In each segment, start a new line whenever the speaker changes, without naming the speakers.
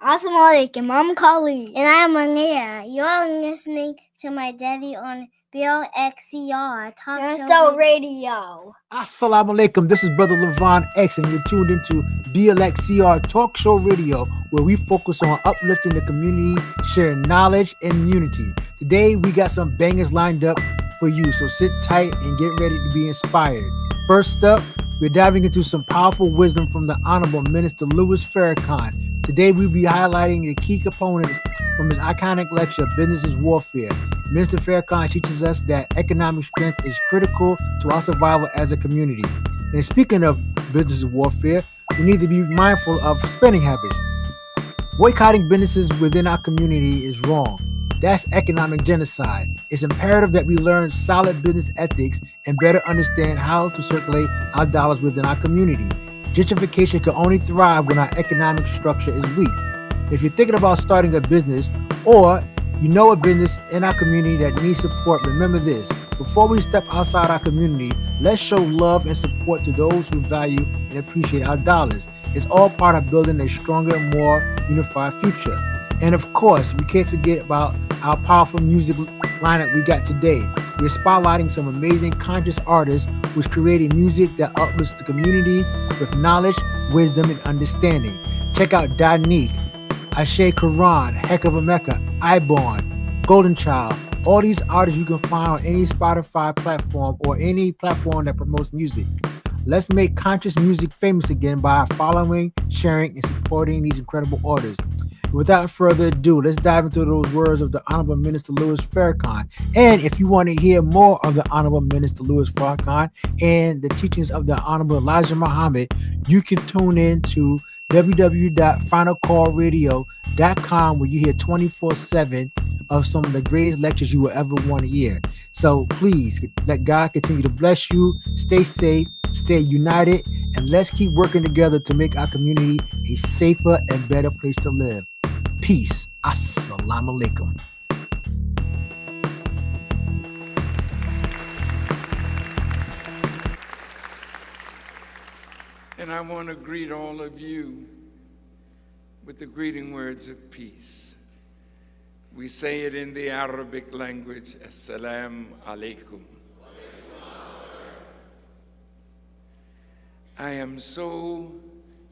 Assalamualaikum, I'm Khalid.
And I'm Anir. You're listening to my daddy on BLXCR Talk Show
Radio.
Assalamu alaikum. This is Brother Levon X, and you're tuned into BLXCR Talk Show Radio, where we focus on uplifting the community, sharing knowledge and unity. Today, we got some bangers lined up for you, so sit tight and get ready to be inspired. First up, we're diving into some powerful wisdom from the Honorable Minister Louis Farrakhan. Today, we'll be highlighting the key components from his iconic lecture, Business is Warfare. Minister Farrakhan teaches us that economic strength is critical to our survival as a community. And speaking of business warfare, we need to be mindful of spending habits. Boycotting businesses within our community is wrong. That's economic genocide. It's imperative that we learn solid business ethics and better understand how to circulate our dollars within our community. Gentrification can only thrive when our economic structure is weak. If you're thinking about starting a business or you know a business in our community that needs support, remember this. Before we step outside our community, let's show love and support to those who value and appreciate our dollars. It's all part of building a stronger, more unified future. And of course, we can't forget about our powerful music lineup we got today. We're spotlighting some amazing conscious artists who's creating music that uplifts the community with knowledge, wisdom, and understanding. Check out Da-Neek, Ashe Koran, Hecava Mecca, IBorn, Goalden Chyld. All these artists you can find on any Spotify platform or any platform that promotes music. Let's make conscious music famous again by following, sharing, and supporting these incredible artists. Without further ado, let's dive into those words of the Honorable Minister Louis Farrakhan. And if you want to hear more of the Honorable Minister Louis Farrakhan and the teachings of the Honorable Elijah Muhammad, you can tune in to www.finalcallradio.com, where you hear 24/7 of some of the greatest lectures you will ever want to hear. So please let God continue to bless you. Stay safe, stay united, and let's keep working together to make our community a safer and better place to live. Peace. Assalamu alaikum.
And I want to greet all of you with the greeting words of peace. We say it in the Arabic language, Assalamu alaikum. I am so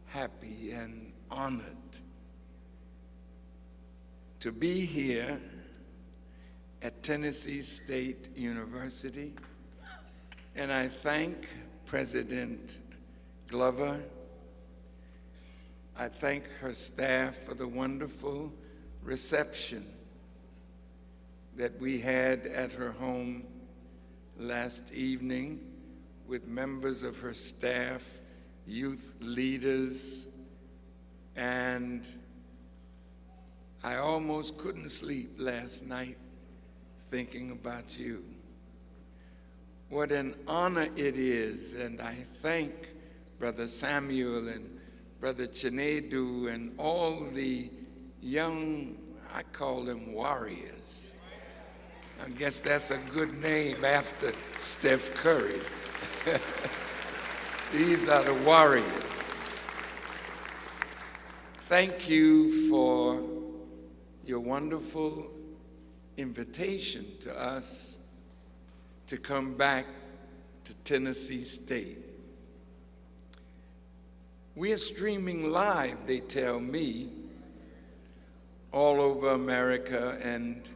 happy and honored to be here at Tennessee State University, and I thank President Glover. I thank her staff for the wonderful reception that we had at her home last evening with members of her staff, youth leaders, and I almost couldn't sleep last night thinking about you. What an honor it is, and I thank Brother Samuel and Brother Chinedu and all the young, I call them warriors. I guess that's a good name after Steph Curry. These are the warriors. Thank you for your wonderful invitation to us to come back to Tennessee State. We are streaming live, they tell me, all over America and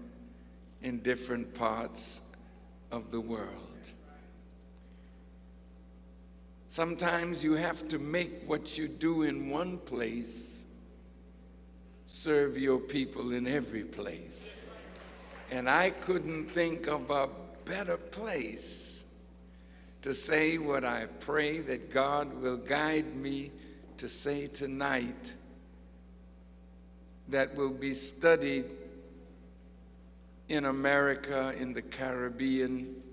in different parts of the world. Sometimes you have to make what you do in one place serve your people in every place. And I couldn't think of a better place to say what I pray that God will guide me to say tonight, that will be studied in America, in the Caribbean,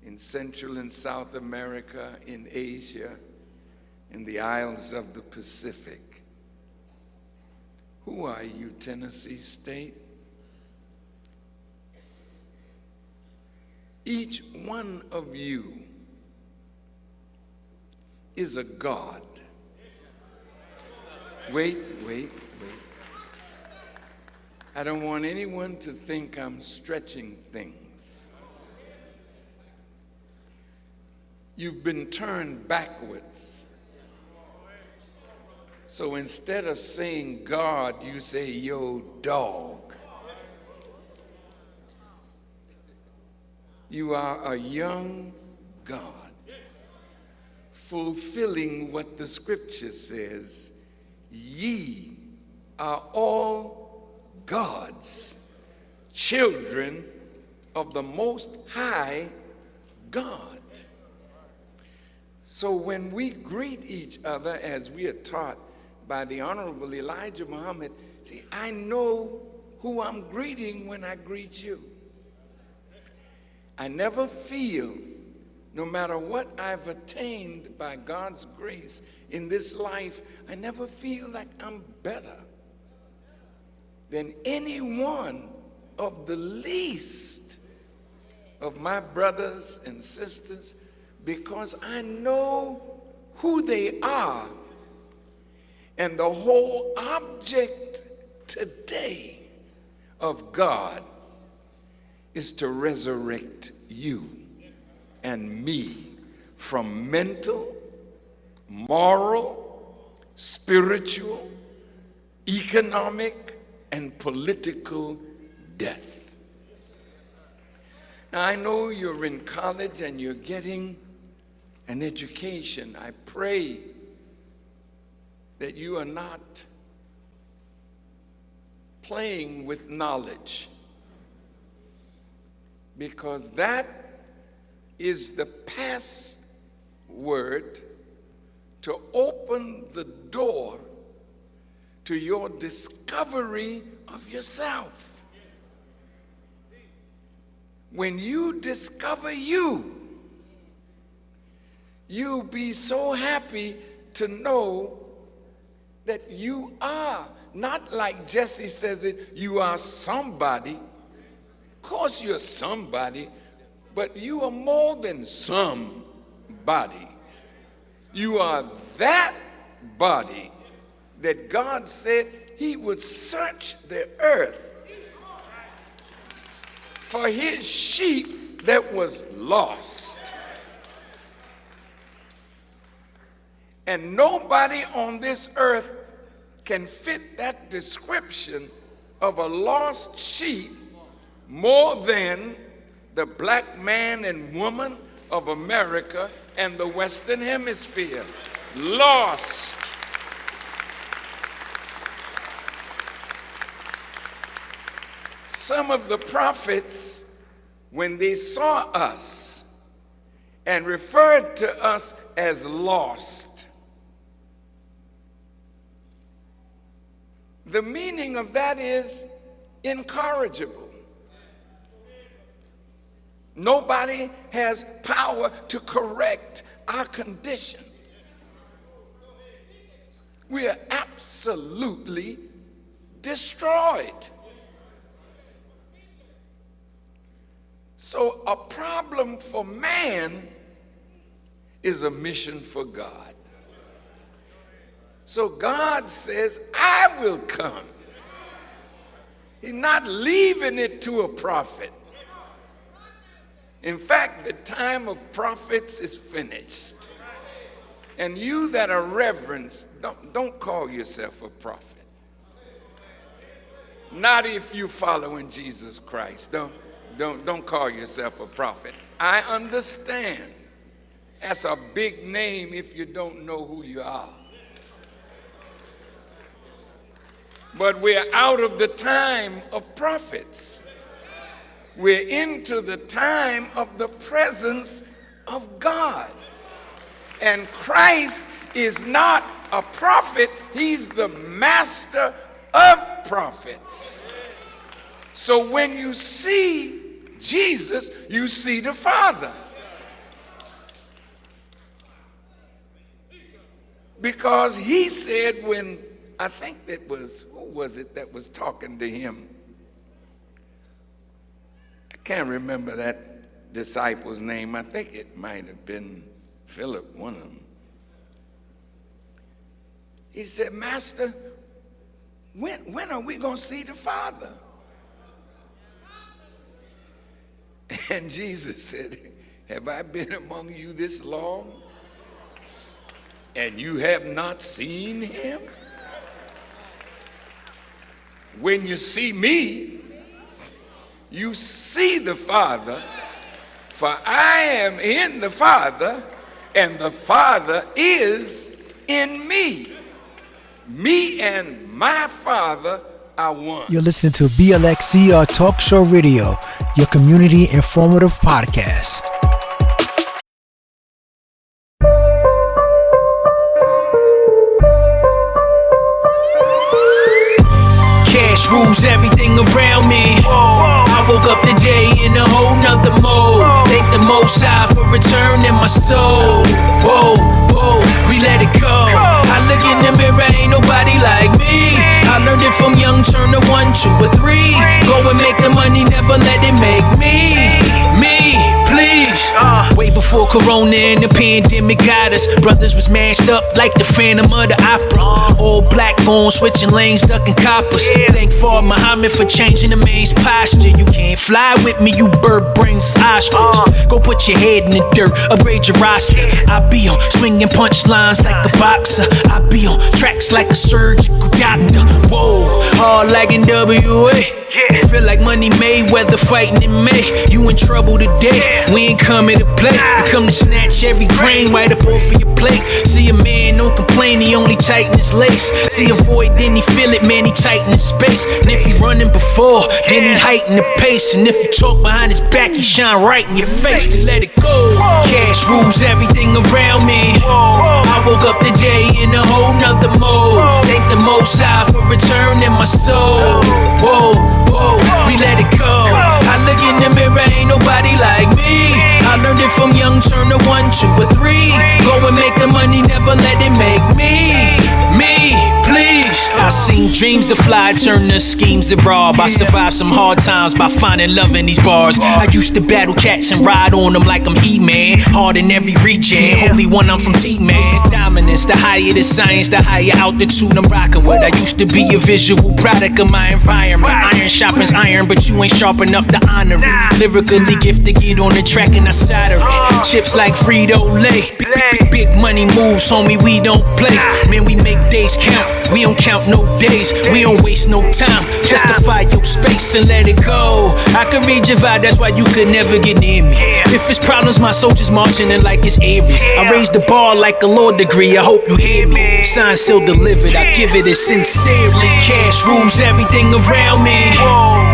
in Central and South America, in Asia, in the Isles of the Pacific. Who are you, Tennessee State? Each one of you is a God. Wait. I don't want anyone to think I'm stretching things. You've been turned backwards. So instead of saying God, you say, yo, dog. You are a young God, fulfilling what the scripture says, ye are all God's children of the Most High God. So when we greet each other as we are taught by the Honorable Elijah Muhammad, see, I know who I'm greeting when I greet you. I never feel, no matter what I've attained by God's grace in this life, I never feel like I'm better than any one of the least of my brothers and sisters, because I know who they are. And the whole object today of God is to resurrect you and me from mental, moral, spiritual, economic, and political death. Now, I know you're in college and you're getting an education. I pray that you are not playing with knowledge, because that is the password to open the door to your discovery of yourself. When you discover you, you'll be so happy to know that you are, not like Jesse says it, you are somebody. Of course you're somebody, but you are more than somebody. You are that body that God said he would search the earth for his sheep that was lost. And nobody on this earth can fit that description of a lost sheep more than the black man and woman of America and the Western Hemisphere. Lost. Some of the prophets, when they saw us and referred to us as lost, the meaning of that is incorrigible. Nobody has power to correct our condition. We are absolutely destroyed. So a problem for man is a mission for God. So God says, I will come. He's not leaving it to a prophet. In fact, the time of prophets is finished. And you that are reverenced, don't call yourself a prophet. Not if you're following Jesus Christ. Don't call yourself a prophet. I understand. That's a big name if you don't know who you are. But we're out of the time of prophets. We're into the time of the presence of God. And Christ is not a prophet, he's the master of prophets. So when you see Jesus, you see the Father. Because he said when, I think it was, who was it that was talking to him? I can't remember that disciple's name. I think it might have been Philip, one of them. He said, Master, when are we going to see the Father? And Jesus said, have I been among you this long, and you have not seen him? When you see me, you see the Father, for I am in the Father, and the Father is in me. Me and my Father are one.
You're listening to BLXCR Talk Show Radio, your community informative podcast.
Cash rules everything around me. I woke up today in a whole nother mode. Thank the Most High for returning my soul. Whoa, whoa, we let it go. I look in the mirror, ain't nobody like me. I learned it from young, turn to 1, 2, or 3. Go and make the money, never let it make me. Please. Way before Corona and the pandemic got us, brothers was mashed up like the Phantom of the Opera. All black on, switching lanes, ducking coppers. Thank Father Muhammad for changing the man's posture. You can't fly with me, you bird brains ostrich. Go put your head in the dirt, upgrade your roster. I be on swinging punchlines like a boxer. I be on tracks like a surgical doctor. Whoa, hard like in WA. Feel like Money Mayweather fighting in May. You in trouble today, we ain't coming to play. We come to snatch every grain right up off of your plate. See a man, don't complain, he only tighten his lace. See a void, then he feel it, man, he tighten his space. And if he running before, then he heighten the pace. And if you talk behind his back, he shine right in your face. We let it go. Cash rules everything around me. I woke up today in a whole nother mode. Thank the Most High for returning my soul. Whoa, whoa, we let it go. I look in the mirror, ain't nobody like me. I learned it from young, turn to 1, 2, or 3. Go and make the money, never let it make me, please. I seen dreams to fly, turn to schemes to rob. I survived some hard times by finding love in these bars. I used to battle cats and ride on them like I'm He-Man. Hard in every region, holy one, I'm from T-Man. This is dominance, the higher the science, the higher altitude I'm rocking with. I used to be a visual product of my environment. Iron sharpens iron, but you ain't sharp enough to honor it. Lyrically gifted, get on the track and I solder it. Chips like Frito-Lay. Big money moves, homie, we don't play. Man, we make days count, we don't count no days. We don't waste no time, justify your space and let it go. I can read your vibe, that's why you could never get near me. If it's problems, my soldiers marching in like it's Aries. I raise the bar like a law degree, I hope you hear me. Signed, sealed, delivered, I give it as sincerely. Cash rules everything around me.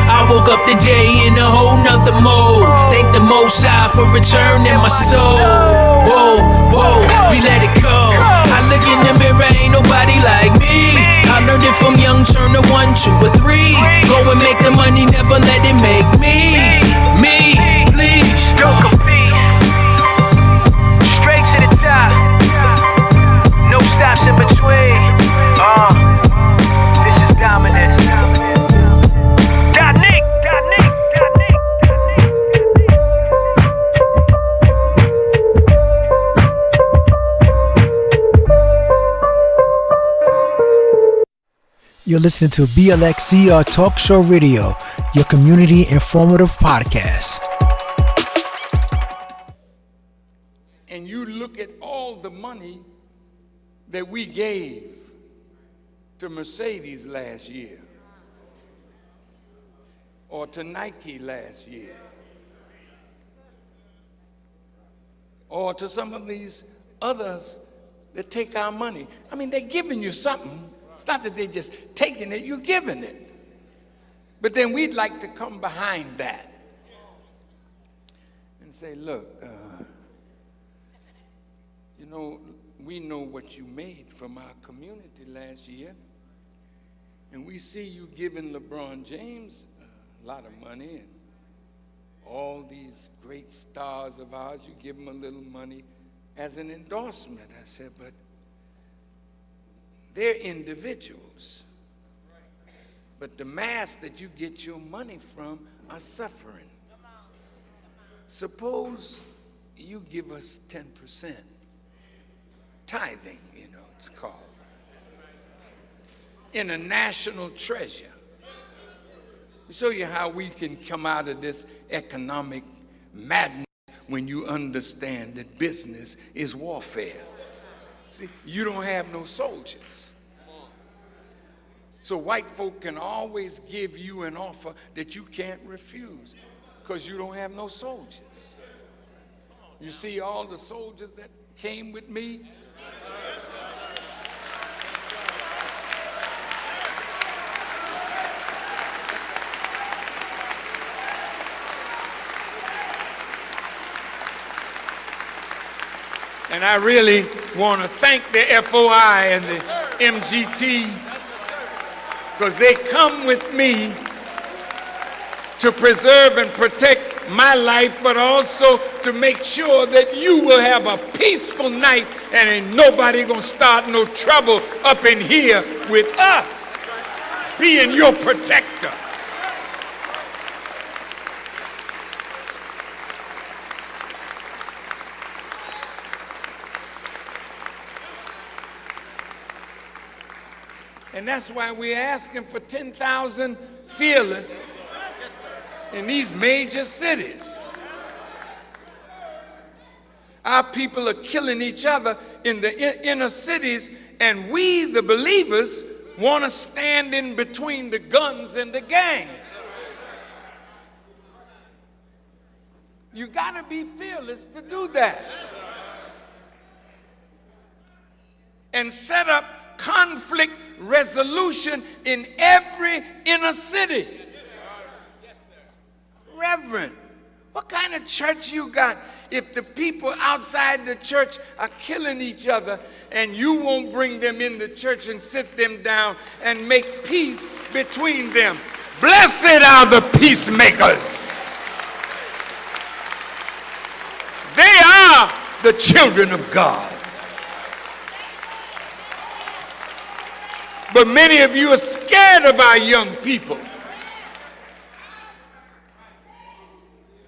I woke up today in a whole nother mode. Thank the Most High for returning my soul. Whoa, whoa, we let it go. I look in the mirror, ain't nobody like me. I learned it from young, turn to 1, 2, or 3. Go and make the money, never let it make me, please.
Don't compete. Straight to the top. No stops in between. This is dominance. Da-Neek, Da-Neek, Da-Neek,
You're listening to BLXCR Talk Show Radio, your community informative podcast.
And you look at all the money that we gave to Mercedes last year, or to Nike last year, or to some of these others that take our money. I mean, they're giving you something. It's not that they're just taking it, you're giving it. But then we'd like to come behind that and say, look, you know, we know what you made from our community last year, and we see you giving LeBron James a lot of money, and all these great stars of ours, you give them a little money as an endorsement. I said, but they're individuals. But the mass that you get your money from are suffering. Suppose you give us 10%. Tithing, you know, it's called. In a national treasure. To show you how we can come out of this economic madness when you understand that business is warfare. See, you don't have no soldiers. So white folk can always give you an offer that you can't refuse because you don't have no soldiers. You see all the soldiers that came with me? And I really want to thank the FOI and the MGT because they come with me to preserve and protect my life, but also to make sure that you will have a peaceful night and ain't nobody gonna start no trouble up in here with us being your protector. And that's why we're asking for 10,000 fearless in these major cities. Our people are killing each other in the inner cities, and we, the believers, want to stand in between the guns and the gangs. You got to be fearless to do that. And set up conflict resolution in every inner city. Reverend, what kind of church you got if the people outside the church are killing each other and you won't bring them in the church and sit them down and make peace between them? Blessed are the peacemakers. They are the children of God. But many of you are scared of our young people.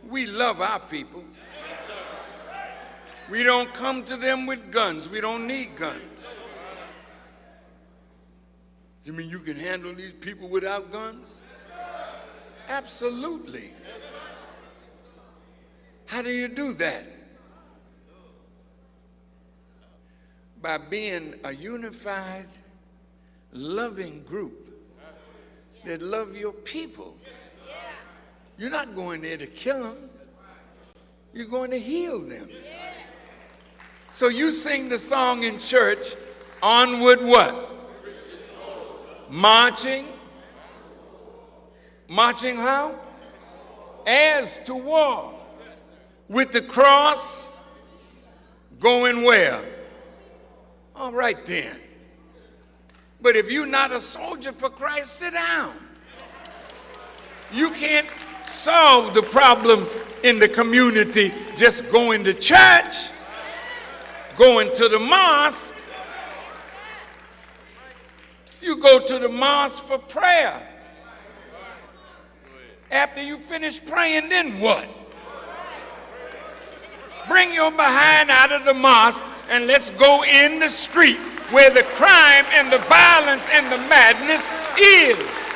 We love our people. We don't come to them with guns. We don't need guns. You mean you can handle these people without guns? Absolutely. How do you do that? By being a unified, loving group that love your people. You're not going there to kill them. You're going to heal them. So you sing the song in church, onward what? Marching. Marching how? As to war. With the cross, going where? All right then. But if you're not a soldier for Christ, sit down. You can't solve the problem in the community just going to church, going to the mosque. You go to the mosque for prayer. After you finish praying, then what? Bring your behind out of the mosque and let's go in the street where the crime and the violence and the madness is.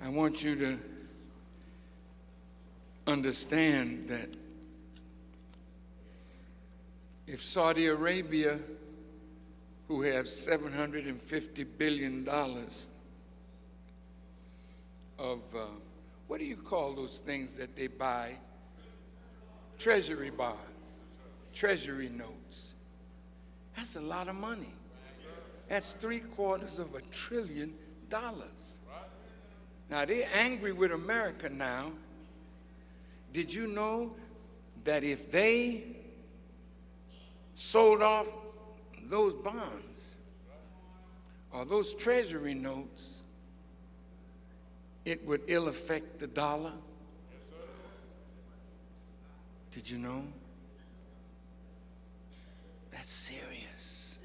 I want you to understand that if Saudi Arabia, who have $750 billion of, what do you call those things that they buy? Treasury bonds, treasury notes. That's a lot of money. That's $750 billion. Now, they're angry with America now. Did you know that if they sold off those bonds or those treasury notes, it would ill affect the dollar? Did you know? That's serious.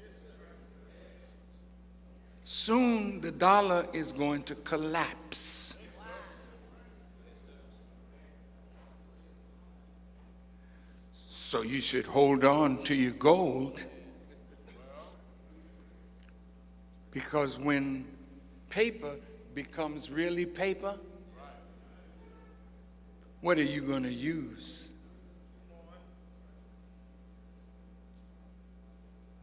Soon the dollar is going to collapse. So you should hold on to your gold, because when paper becomes really paper, what are you going to use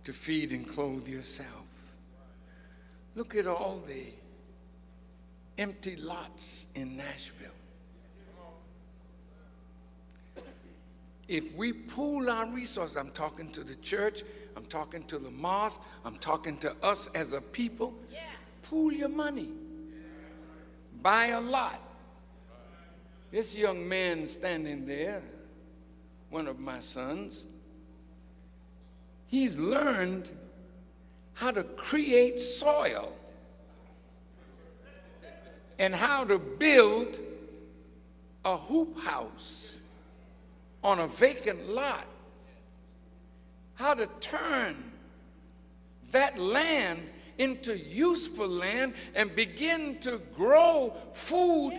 to feed and clothe yourself? Look at all the empty lots in Nashville. If we pool our resources, I'm talking to the church, I'm talking to the mosque, I'm talking to us as a people, pool your money. Buy a lot. This young man standing there, one of my sons, he's learned how to create soil and how to build a hoop house on a vacant lot, how to turn that land into useful land and begin to grow food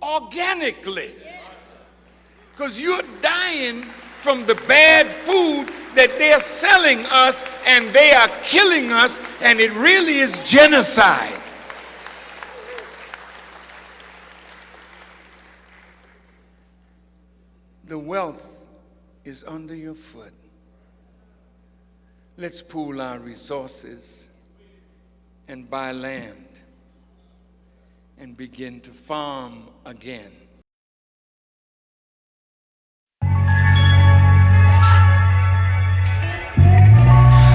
organically. Because you're dying from the bad food that they're selling us, and they are killing us, and it really is genocide. The wealth is under your foot. Let's pool our resources and buy land and begin to farm again.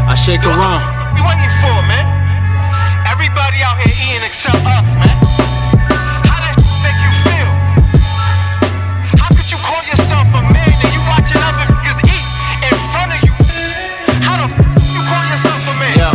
Ashe Koran.
What you for, man? Everybody out here eating except us, man. How does it make you feel? How could you call yourself a man and you watching other niggas eat in front of you? How the you call yourself a man?
Yeah.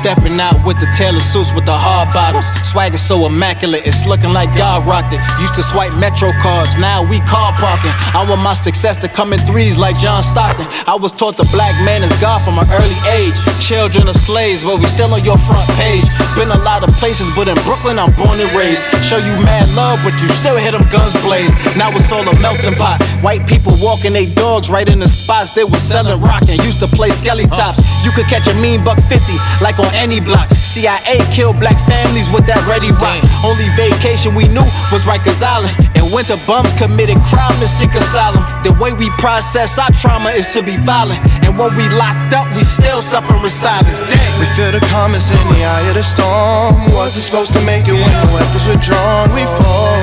Stepping out with the tailored suits with the hard bottoms. Swagger so immaculate, it's looking like God rocked it. Used to swipe Metro cards, now we car parking. I want my success to come in threes like John Stockton. I was taught the black man is God from an early age. Children of slaves, but we still on your front page. Been a lot of places, but in Brooklyn I'm born and raised. Show you mad love, but you still hit them guns blaze. Now it's all a melting pot. White people walking they dogs right in the spots they was selling rockin'. Used to play skelly tops. You could catch a mean $150 like on any block. CIA killed black families with that ready rock. Only vacation we knew was Rikers Island. And winter bums committed crime to seek asylum. The way we process our trauma is to be violent. And when we locked up, we still suffering silence.
We feel the comments in the eye of the storm. Wasn't supposed to make it when the weapons were drawn. We fall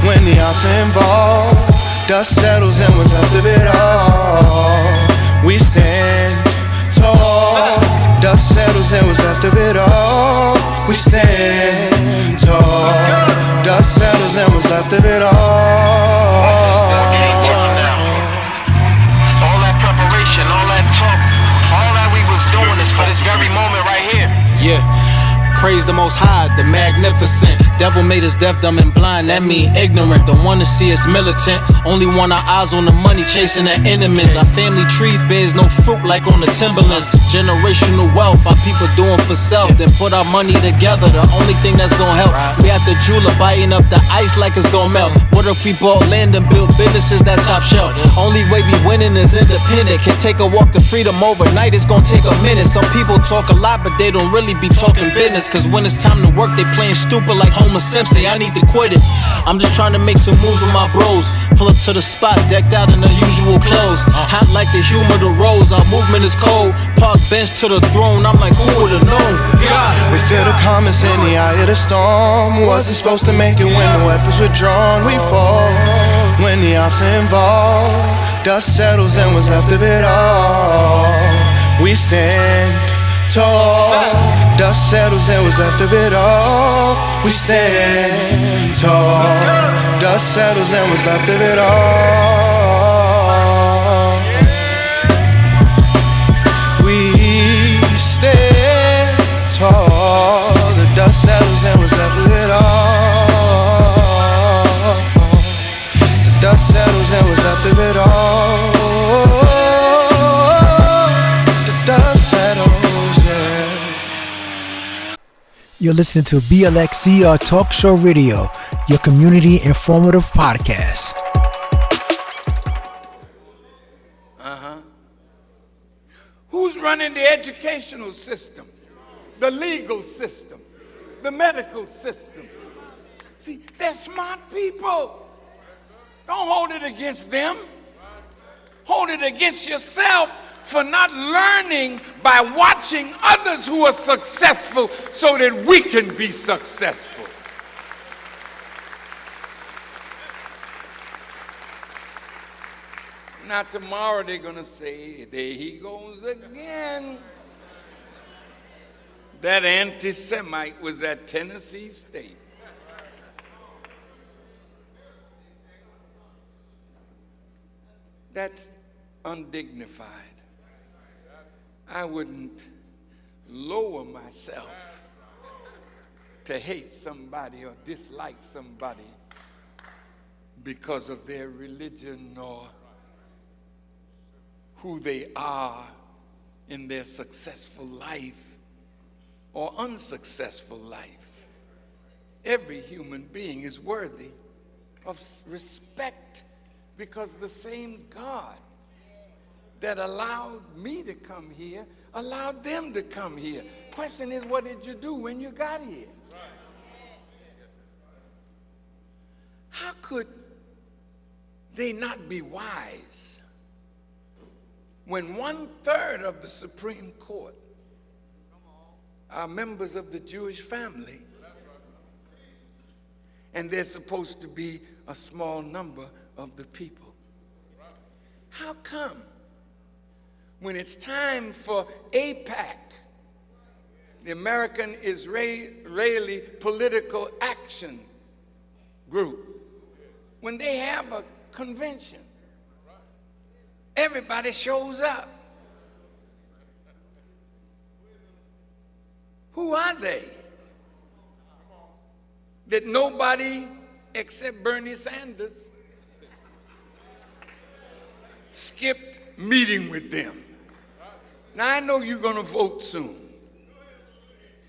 when the ops are involved. Dust settles and what's left of it all. We stand tall. Dust settles and what's left of it all. We stand tall. Dust settles and what's left of it all.
All that preparation, all that talk, all that we was doing is for this very moment right here.
Yeah. Praise the Most High, the magnificent. Devil made us deaf, dumb, and blind. That mean ignorant. Don't wanna see us militant. Only want our eyes on the money, chasing the enemies. Our family tree bears no fruit like on the Timberlands. Generational wealth, our people doing for self. Then put our money together, the only thing that's gonna help. We at the jeweler biting up the ice like it's gonna melt. What if we bought land and built businesses that top shelf? Only way we winning is independent. Can take a walk to freedom overnight, it's gonna take a minute. Some people talk a lot, but they don't really be talking business. Cause when it's time to work, they playing stupid like Homer Simpson. I need to quit it. I'm just trying to make some moves with my bros. Pull up to the spot, decked out in unusual clothes. Hot like the humor, the rose. Our movement is cold. Park bench to the throne. I'm like, who would've known? God.
We feel the comments in the eye of the storm. Wasn't supposed to make it when the weapons were drawn. We fall when the ops are involved. Dust settles and what's left of it all. We stand tall. Dust settles and what's left of it all. We stand tall. Dust settles and what's left of it all. We stand tall. The dust settles and what's left of it all. The dust settles and what's left of it all. The dust settles, yeah.
You're listening to BLXCR Talk Show Radio, your community informative podcast.
running the educational system, the legal system, the medical system. See, they're smart people. Don't hold it against them. Hold it against yourself for not learning by watching others who are successful so that we can be successful. Now tomorrow they're going to say, there he goes again. That anti-Semite was at Tennessee State. That's undignified. I wouldn't lower myself to hate somebody or dislike somebody because of their religion or who they are in their successful life or unsuccessful life. Every human being is worthy of respect because the same God that allowed me to come here allowed them to come here. Question is, what did you do when you got here? How could they not be wise when 1/3 of the Supreme Court are members of the Jewish family and there's supposed to be a small number of the people? How come when it's time for AIPAC, the American Israeli Political Action Group, when they have a convention, everybody shows up? Who are they that nobody except Bernie Sanders skipped meeting with them? Now, I know you're going to vote soon,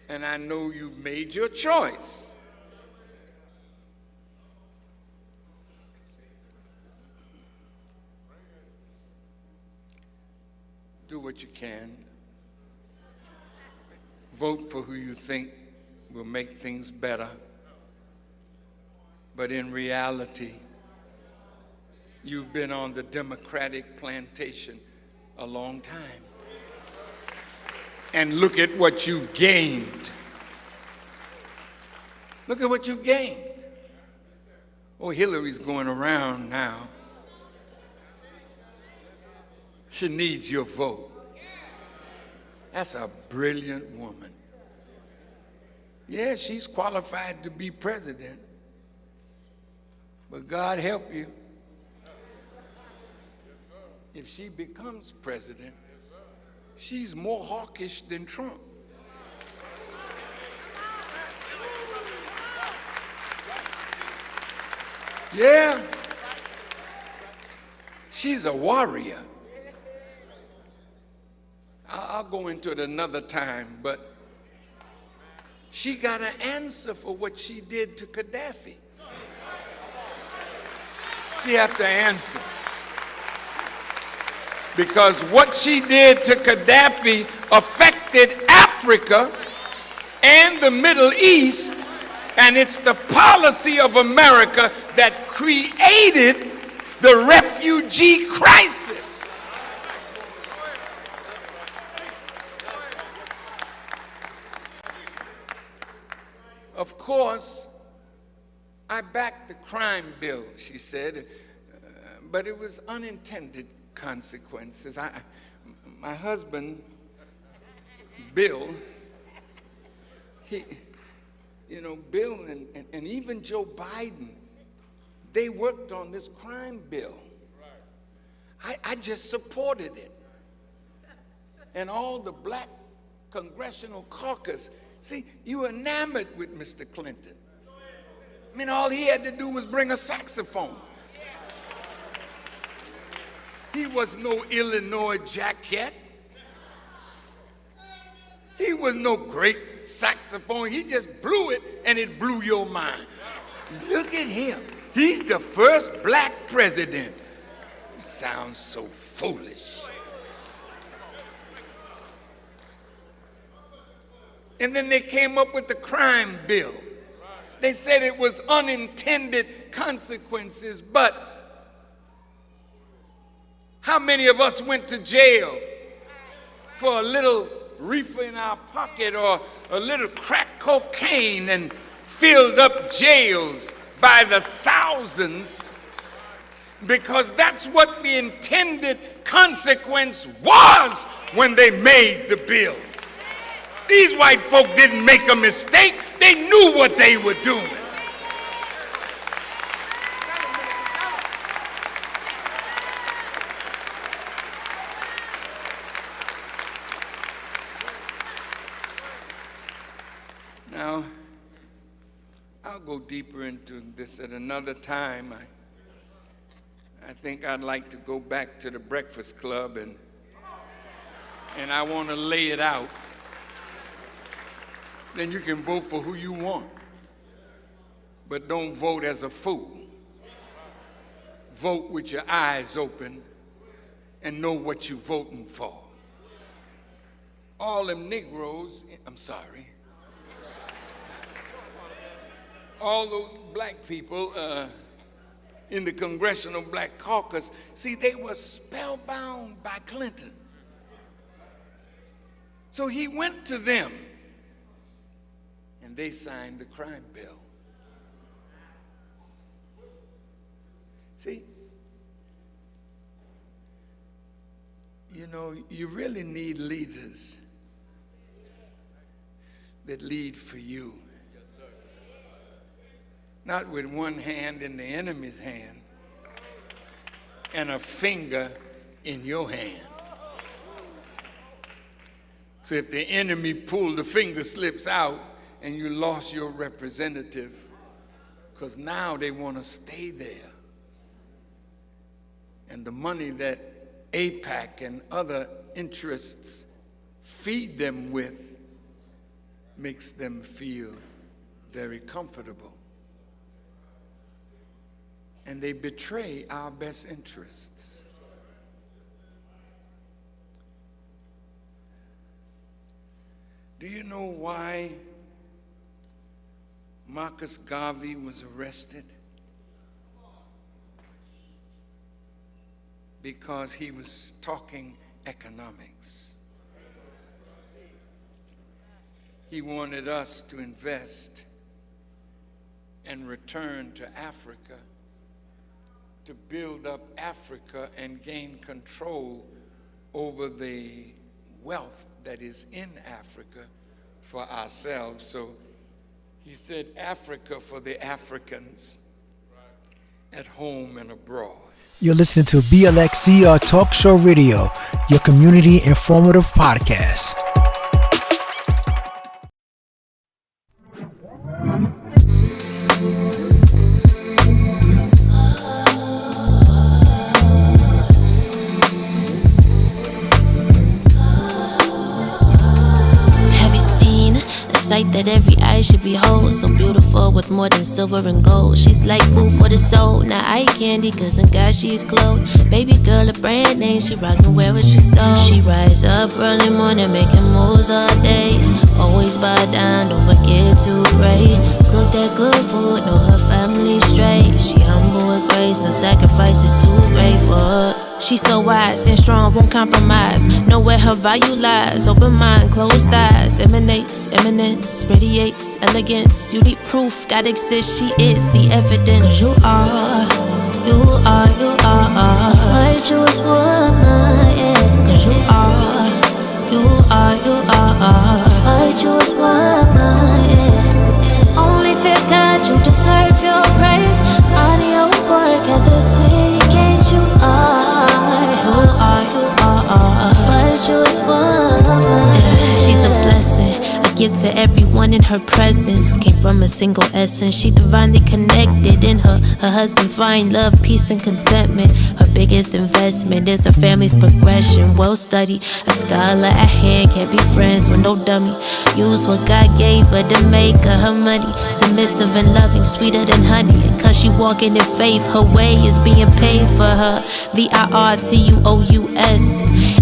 and I know you've made your choice. Do what you can. Vote for who you think will make things better. But in reality, you've been on the Democratic plantation a long time. And look at what you've gained. Look at what you've gained. Oh, Hillary's going around now. She needs your vote. That's a brilliant woman. Yeah, she's qualified to be president. But God help you. If she becomes president, she's more hawkish than Trump. Yeah. She's a warrior. I'll go into it another time, but she got an answer for what she did to Gaddafi. She has to answer. Because what she did to Gaddafi affected Africa and the Middle East, and it's the policy of America that created the refugee crisis. Of course, I backed the crime bill, she said, but it was unintended consequences. My husband, Bill, Bill and even Joe Biden, they worked on this crime bill. I just supported it. And all the black congressional caucus, see, you enamored with Mr. Clinton. I mean, all he had to do was bring a saxophone. He was no Illinois Jacquet. He was no great saxophone. He just blew it, and it blew your mind. Look at him. He's the first black president. Sounds so foolish. And then they came up with the crime bill. They said it was unintended consequences, but how many of us went to jail for a little reefer in our pocket or a little crack cocaine and filled up jails by the thousands because that's what the intended consequence was when they made the bill. These white folk didn't make a mistake. They knew what they were doing. Now, I'll go deeper into this at another time. I think I'd like to go back to the Breakfast Club and I want to lay it out. Then you can vote for who you want. But don't vote as a fool. Vote with your eyes open and know what you're voting for. All them Negroes, I'm sorry, all those black people in the Congressional Black Caucus, see, they were spellbound by Clinton. So he went to them, and they signed the crime bill. See, you know, you really need leaders that lead for you. Not with one hand in the enemy's hand and a finger in your hand. So if the enemy pulled, the finger slips out and you lost your representative, because now they want to stay there. And the money that AIPAC and other interests feed them with makes them feel very comfortable. And they betray our best interests. Do you know why Marcus Garvey was arrested? Because he was talking economics. He wanted us to invest and return to Africa, to build up Africa and gain control over the wealth that is in Africa for ourselves. So he said Africa for the Africans at home and abroad.
You're listening to BLXCR Talk Show Radio, your community informative podcast.
Sight that every eye should behold, so beautiful with more than silver and gold. She's like food for the soul, not eye candy, cause in God she's clothed. Baby girl, a brand name, she rockin' wherever she sold. She rise up early morning, making moves all day. Always bow down, don't forget to pray. Cook that good food, know her family straight. She humble with grace, no sacrifice is too great for her. She's so wise, stand strong, won't compromise. Know where her value lies. Open mind, closed eyes. Emanates, eminence, radiates, elegance. You need proof, God exists, she is the evidence. Cause you are a virtuous woman, yeah. Cause you are a virtuous woman, yeah. Only fear God, you deserve your praise. Honor your work at the city gate, you are a virtuous woman. Yeah, she's a blessing, a gift to everyone in her presence. Came from a single essence, she divinely connected. In her husband find love, peace, and contentment. Her biggest investment is her family's progression. Well studied, a scholar at hand, can't be friends with no dummy. Use what God gave her to make her money. Submissive and loving, sweeter than honey. And cause she walking in faith, her way is being paid for her. VIRTUOUS.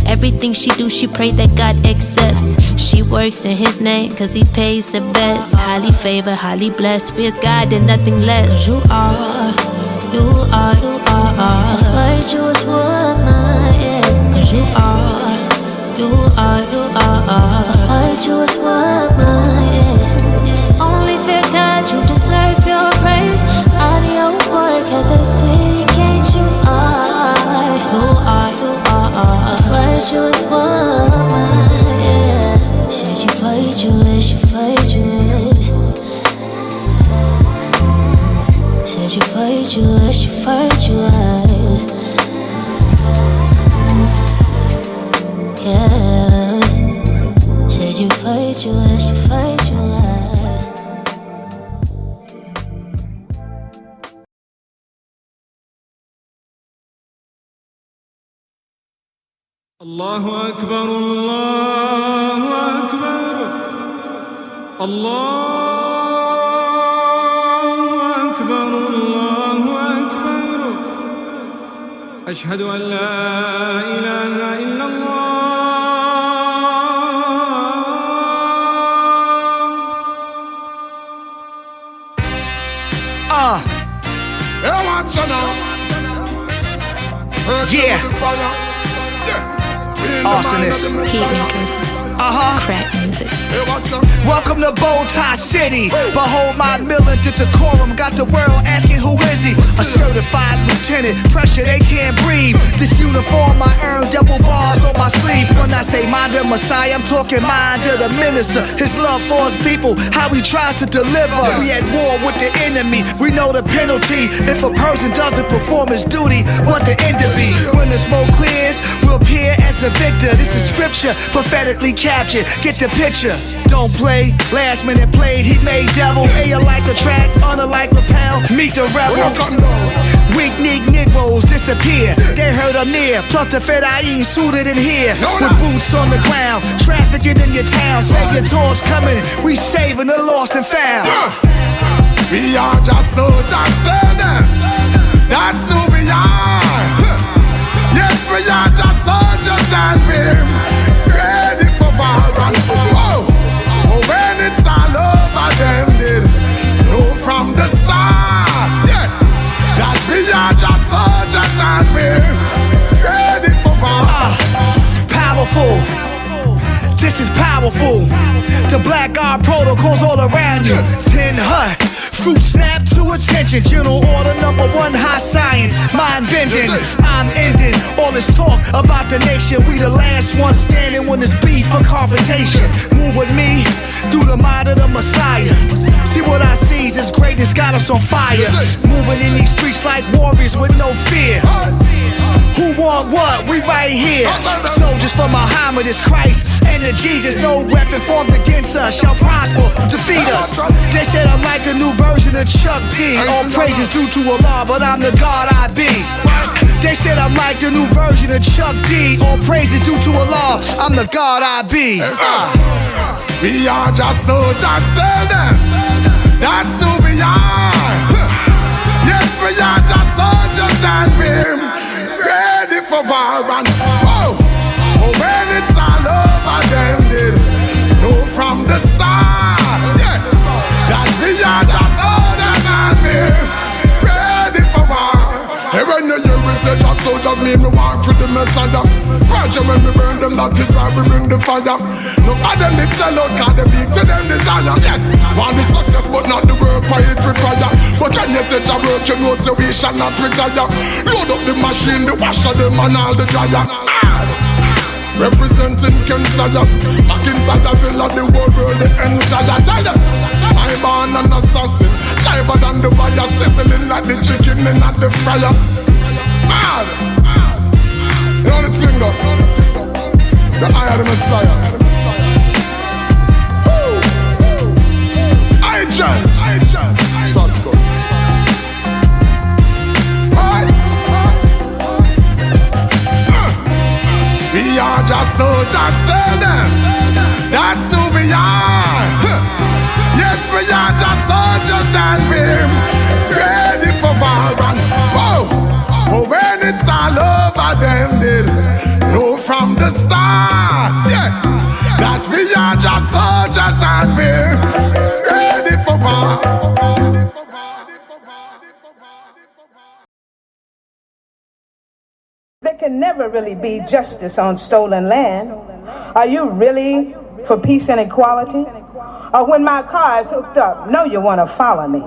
Everything she do, she pray that God accepts. She works in his name, cause he pays the best. Highly favored, highly blessed, fears God and nothing less. Cause you are a virtuous woman, yeah. Cause you are a virtuous woman, yeah. Only fear God, you deserve your praise. On your work at the city gate, you are a virtuous woman, yeah. Said you virtuous, you virtuous. Said you virtuous, you virtuous. Yeah. Said you virtuous, you virtuous.
Allahu Akbar, Allahu Akbar, Allahu Akbar, Allahu Akbar. Ashhadu an la ilaha illallah.
Yeah. Arsonist.
Heat makers. Crack music.
Welcome to Bowtie City. Behold my militant decorum. Got the world asking who is he? A certified lieutenant. Pressure they can't breathe. This uniform I earned double bars on my sleeve. When I say mind of Messiah, I'm talking mind of the minister. His love for his people, how he tried to deliver. We at war with the enemy. We know the penalty. If a person doesn't perform his duty, what the end to be? When the smoke clears, we'll appear as the victor. This is scripture, prophetically captured. Get the picture. Don't play, last minute played, he made devil. Air like a track, honor like a pound. Meet the rebel. Weak Negroes disappear. They heard I'm near. Plus the Fedayeen suited in here. With boots on the ground. Trafficking in your town. Save your torch coming. We saving the lost and found.
We are just soldiers standing. That's who we are. Yes, we are just soldiers and we're ready for war. Whoa. Oh, when it's all over, them did know from the start. Yes, that we are just soldiers and we're ready for war.
Powerful. This is powerful. The black guard protocols all around you. 10 hut. Fruit snap to attention. General order number 1, high science. Mind bending. I'm ending all this talk about the nation. We the last ones standing when there's beef for confrontation. Move with me through the mind of the Messiah. See what I see is greatness got us on fire. Moving in these streets like warriors with no fear. Who want what? We right here. Soldiers for Muhammad is Christ and the Jesus. No weapon formed against us shall prosper, defeat us. They said I'm like the new version of Chuck D. All praises due to Allah, but I'm the God I be. They said I'm like the new version of Chuck D. All praises due to Allah, I'm the God I be.
We are just soldiers, tell them. That's who we are. Yes, we are just soldiers and we're ready for war. And whoa, oh, when it's all over, them did know from the start. Yes, that we are just soldiers and we're ready for war. Hey, when you hear we say just soldiers, mean we want for the Messiah. Project when we burn them, that is why we bring the fire. No of them did sell out, cause they big to them desire. Yes, want the success but not the work why it require. But when you say your work, you know so we shall not retire. Load up the machine, the washer them and all the dryer. Representing Kentire, McIntyre Villa, the whole world, the entire China. IBorn an assassin, diver than the wire, sizzling like the chicken in at the fryer. Mad, you know the thing though, the eye of the Messiah. I judge, Sasko. We are just soldiers, tell them. That's who we are. Yes, we are just soldiers and we're ready for war. And whoa, oh, when it's all over, them did know from the start, yes, that we are just soldiers and we're ready for war.
There can never really be justice on stolen land. Are you really for peace and equality? Or when my car is hooked up, no, you want to follow me.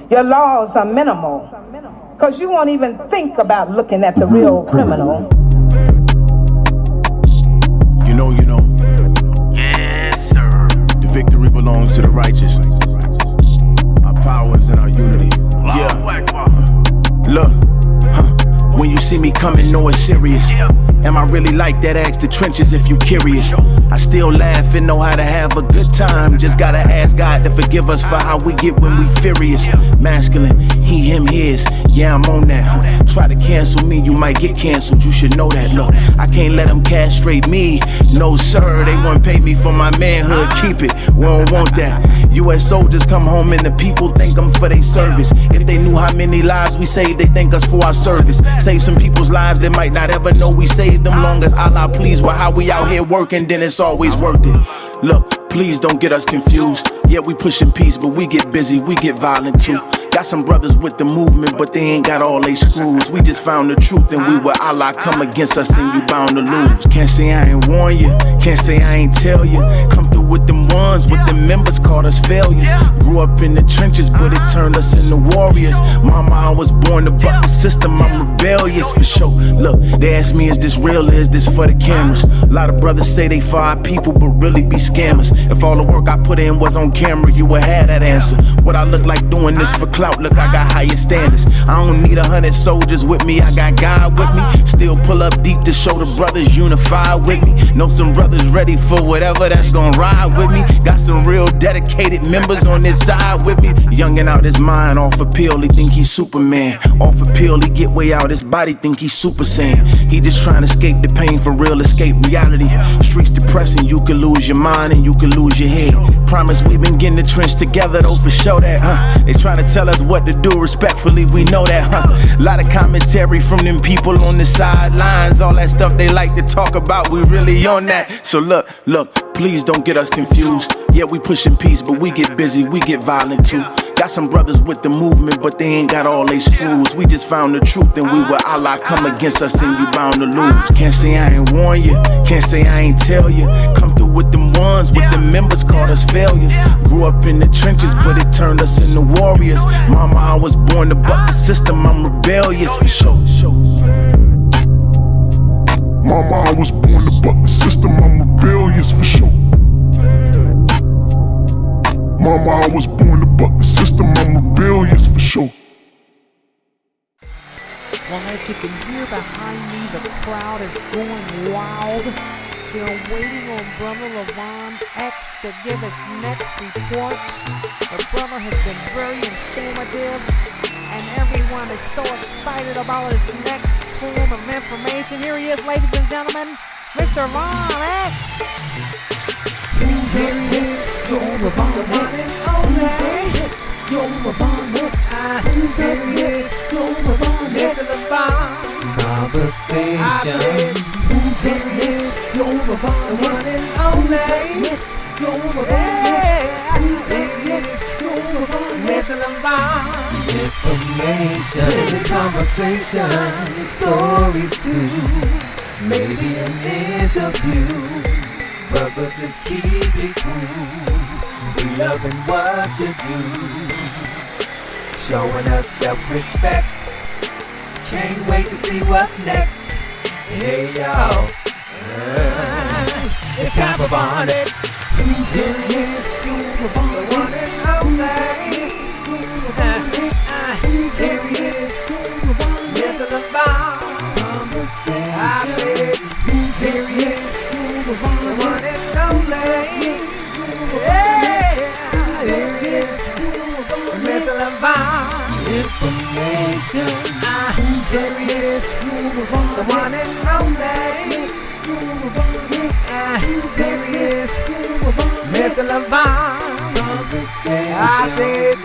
Your laws are minimal, because you won't even think about looking at the real criminal.
You know.
Yes, sir.
The victory belongs to the righteous. Our power is in our unity. Yeah. Look. When you see me coming, know it's serious. Am I really like that? Ask the trenches if you curious. I still laugh and know how to have a good time. Just gotta ask God to forgive us for how we get when we furious. Masculine, he, him, his. Yeah, I'm on that. Try to cancel me, you might get canceled. You should know that. Look, I can't let them castrate me. No, sir, they won't pay me for my manhood. Keep it, we don't want that. U.S. soldiers come home and the people thank them for their service. If they knew how many lives we saved, they thank us for our service. Save some people's lives that might not ever know we saved them. Long as Allah pleased with how we out here working, then it's always worth it. Look, please don't get us confused. Yeah, we pushing peace, but we get busy, we get violent too. Got some brothers with the movement, but they ain't got all they screws. We just found the truth and we with Allah. Come against us and you bound to lose. Can't say I ain't warn you, can't say I ain't tell you. Come through with them ones, with them members called us failures. Grew up in the trenches, but it turned us into warriors. Mama, I was born to buck the system, I'm rebellious for sure. Look, they ask me, is this real or is this for the cameras? A lot of brothers say they for our people, but really be scammers. If all the work I put in was on camera, you would have that answer. What I look like doing this for clout? Look, I got higher standards. I don't need 100 soldiers with me, I got God with me. Still pull up deep to show the brothers unified with me. Know some brothers ready for whatever that's gonna ride with me. Got some real dedicated members on this side with me. Youngin' out his mind, off a pill, he think he's Superman. Off a pill, he get way out his body, think he's Super Saiyan. He just trying to escape the pain for real, escape reality. Streets depressing, you can lose your mind and you can lose your head. Promise we been getting the trench together though, for sure that, They trying to tell us what to do, respectfully we know that, Lot of commentary from them people on the sidelines. All that stuff they like to talk about, we really on that. So look, please don't get us confused. Yeah, we pushing peace, but we get busy, we get violent too. Got some brothers with the movement, but they ain't got all they screws. We just found the truth and we with Allah. Come against us and you bound to lose. Can't say I ain't warn you, can't say I ain't tell you. Come through with them ones, with the members called us failures. Grew up in the trenches, but it turned us into warriors. Mama, I was born to buck the system, I'm rebellious for sure.
Mama, I was born to buck the system, I'm rebellious for sure. Mama, I was born to buck the system, I'm rebellious for sure.
Well, as you can hear behind me, the crowd is going wild. They're waiting on Brother Levon X to give his next report. The brother has been very informative, and everyone is so excited about his next form of information. Here he is, ladies and gentlemen, Mr. Levon X.
Here he is, your Levon X. Your Levon X. Here he is, your Levon X. Conversation. Here he is, your Levon X. Your Levon X. Here he is, your Levon X. Information, conversation, stories too, maybe an interview. Brother, just keep it cool. We loving what you do, showing us self-respect. Can't wait to see what's next. Hey y'all, it's time for Bonnet. Here it is, the one and only. Here he is, Mr. Levon. Conversation. I said, here he is, the one and only. Yeah, here he is, Mr. Levon. Information. Here he is, the one and only. Here he is, Mr. Levon. I said.